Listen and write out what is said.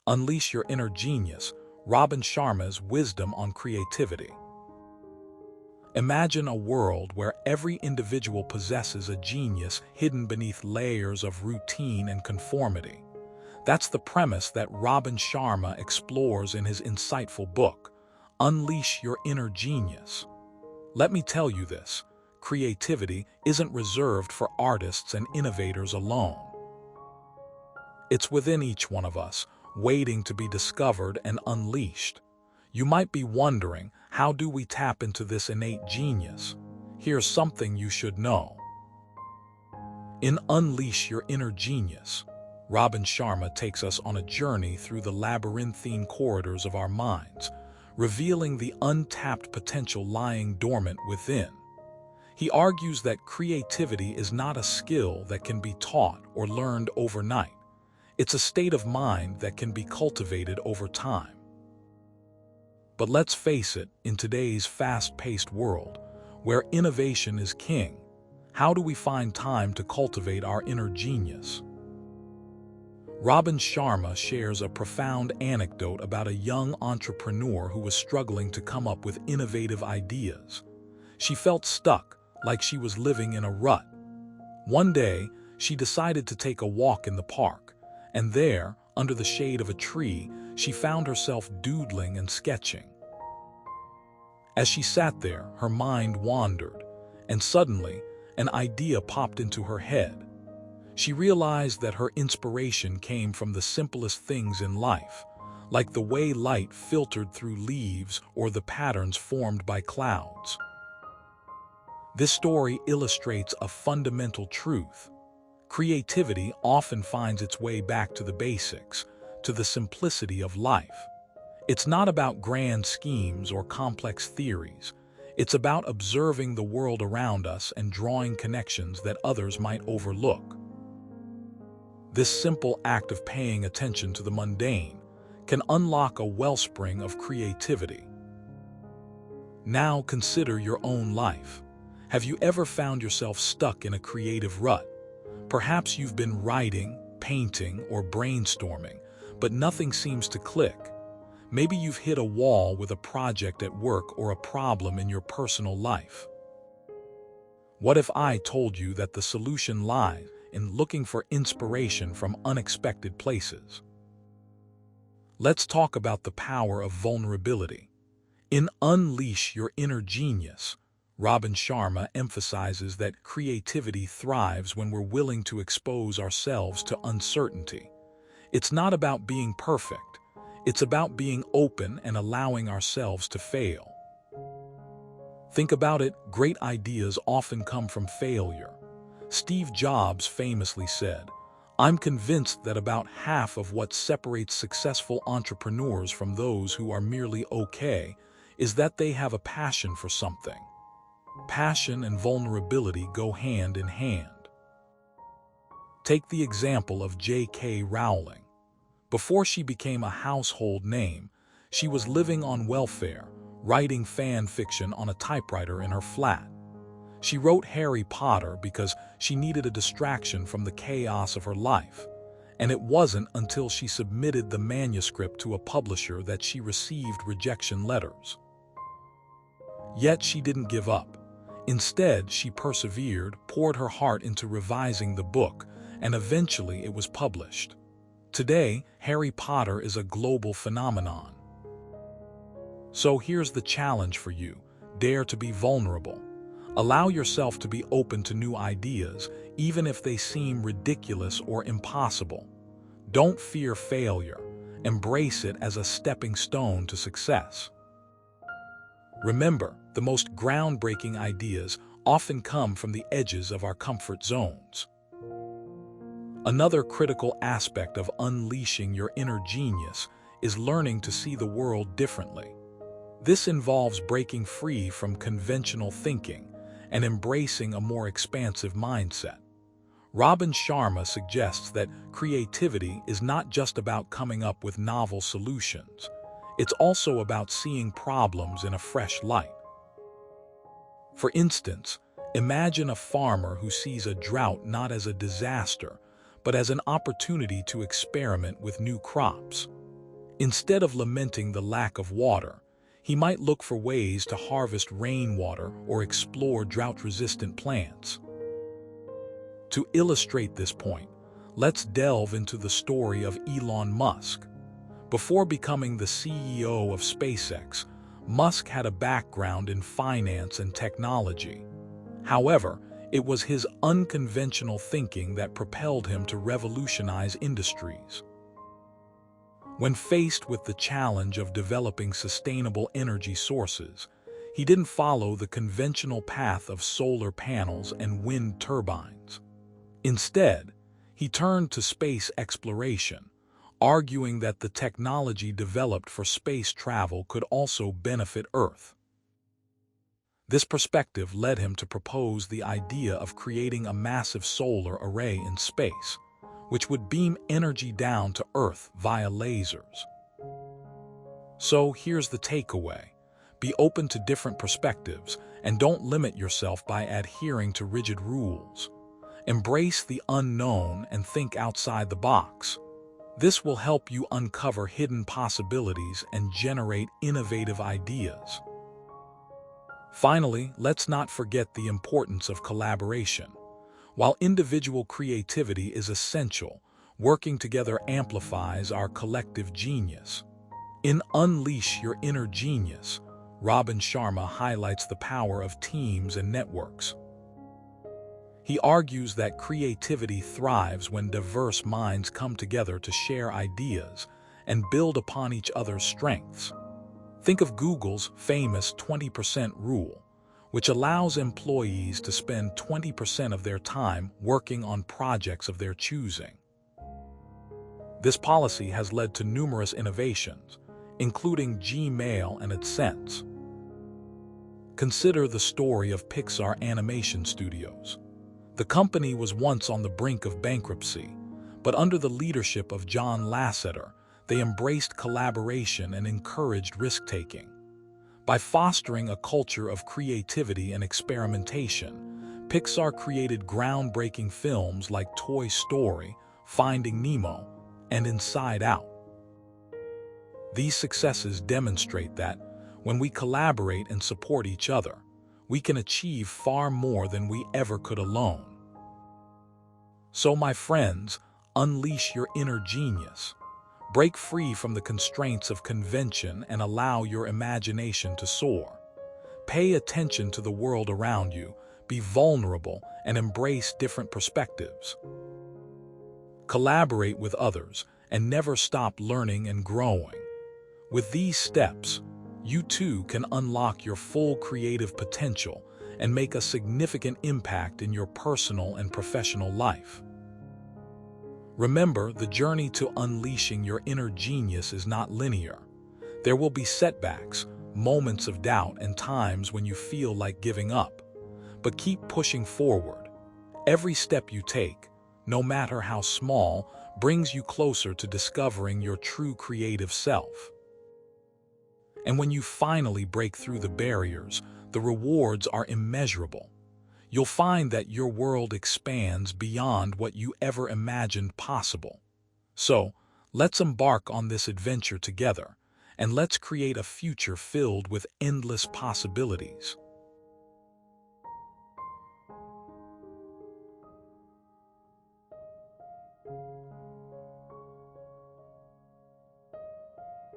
Unleash Your Inner Genius, Robin Sharma's Wisdom on Creativity. Imagine a world where every individual possesses a genius hidden beneath layers of routine and conformity. That's the premise that Robin Sharma explores in his insightful book, Unleash Your Inner Genius. Let me tell you this, creativity isn't reserved for artists and innovators alone. It's within each one of us, waiting to be discovered and unleashed. You might be wondering, how do we tap into this innate genius? Here's something you should know. In Unleash Your Inner Genius, Robin Sharma takes us on a journey through the labyrinthine corridors of our minds, revealing the untapped potential lying dormant within. He argues that creativity is not a skill that can be taught or learned overnight. It's a state of mind that can be cultivated over time. But let's face it, in today's fast-paced world, where innovation is king, how do we find time to cultivate our inner genius? Robin Sharma shares a profound anecdote about a young entrepreneur who was struggling to come up with innovative ideas. She felt stuck, like she was living in a rut. One day, she decided to take a walk in the park, and there, under the shade of a tree, she found herself doodling and sketching. As she sat there, her mind wandered, and suddenly, an idea popped into her head. She realized that her inspiration came from the simplest things in life, like the way light filtered through leaves or the patterns formed by clouds. This story illustrates a fundamental truth. Creativity often finds its way back to the basics, to the simplicity of life. It's not about grand schemes or complex theories. It's about observing the world around us and drawing connections that others might overlook. This simple act of paying attention to the mundane can unlock a wellspring of creativity. Now consider your own life. Have you ever found yourself stuck in a creative rut? Perhaps you've been writing, painting, or brainstorming, but nothing seems to click. Maybe you've hit a wall with a project at work or a problem in your personal life. What if I told you that the solution lies in looking for inspiration from unexpected places? Let's talk about the power of vulnerability. In Unleash Your Inner Genius, Robin Sharma emphasizes that creativity thrives when we're willing to expose ourselves to uncertainty. It's not about being perfect. It's about being open and allowing ourselves to fail. Think about it, great ideas often come from failure. Steve Jobs famously said, "I'm convinced that about half of what separates successful entrepreneurs from those who are merely okay is that they have a passion for something." Passion and vulnerability go hand in hand. Take the example of J.K. Rowling. Before she became a household name, she was living on welfare, writing fan fiction on a typewriter in her flat. She wrote Harry Potter because she needed a distraction from the chaos of her life, and it wasn't until she submitted the manuscript to a publisher that she received rejection letters. Yet she didn't give up. Instead, she persevered, poured her heart into revising the book, and eventually it was published. Today, Harry Potter is a global phenomenon. So here's the challenge for you. Dare to be vulnerable. Allow yourself to be open to new ideas, even if they seem ridiculous or impossible. Don't fear failure. Embrace it as a stepping stone to success. Remember, the most groundbreaking ideas often come from the edges of our comfort zones. Another critical aspect of unleashing your inner genius is learning to see the world differently. This involves breaking free from conventional thinking and embracing a more expansive mindset. Robin Sharma suggests that creativity is not just about coming up with novel solutions. It's also about seeing problems in a fresh light. For instance, imagine a farmer who sees a drought not as a disaster, but as an opportunity to experiment with new crops. Instead of lamenting the lack of water, he might look for ways to harvest rainwater or explore drought-resistant plants. To illustrate this point, let's delve into the story of Elon Musk. Before becoming the CEO of SpaceX, Musk had a background in finance and technology. However, it was his unconventional thinking that propelled him to revolutionize industries. When faced with the challenge of developing sustainable energy sources, he didn't follow the conventional path of solar panels and wind turbines. Instead, he turned to space exploration, arguing that the technology developed for space travel could also benefit Earth. This perspective led him to propose the idea of creating a massive solar array in space, which would beam energy down to Earth via lasers. So here's the takeaway. Be open to different perspectives and don't limit yourself by adhering to rigid rules. Embrace the unknown and think outside the box. This will help you uncover hidden possibilities and generate innovative ideas. Finally, let's not forget the importance of collaboration. While individual creativity is essential, working together amplifies our collective genius. In Unleash Your Inner Genius, Robin Sharma highlights the power of teams and networks. He argues that creativity thrives when diverse minds come together to share ideas and build upon each other's strengths. Think of Google's famous 20% rule, which allows employees to spend 20% of their time working on projects of their choosing. This policy has led to numerous innovations, including Gmail and AdSense. Consider the story of Pixar Animation Studios. The company was once on the brink of bankruptcy, but under the leadership of John Lasseter, they embraced collaboration and encouraged risk-taking. By fostering a culture of creativity and experimentation, Pixar created groundbreaking films like Toy Story, Finding Nemo, and Inside Out. These successes demonstrate that, when we collaborate and support each other, we can achieve far more than we ever could alone. So, my friends, unleash your inner genius. Break free from the constraints of convention and allow your imagination to soar. Pay attention to the world around you, be vulnerable, and embrace different perspectives. Collaborate with others and never stop learning and growing. With these steps, you too can unlock your full creative potential and make a significant impact in your personal and professional life. Remember, the journey to unleashing your inner genius is not linear. There will be setbacks, moments of doubt, and times when you feel like giving up. But keep pushing forward. Every step you take, no matter how small, brings you closer to discovering your true creative self. And when you finally break through the barriers, the rewards are immeasurable. You'll find that your world expands beyond what you ever imagined possible. So, let's embark on this adventure together, and let's create a future filled with endless possibilities.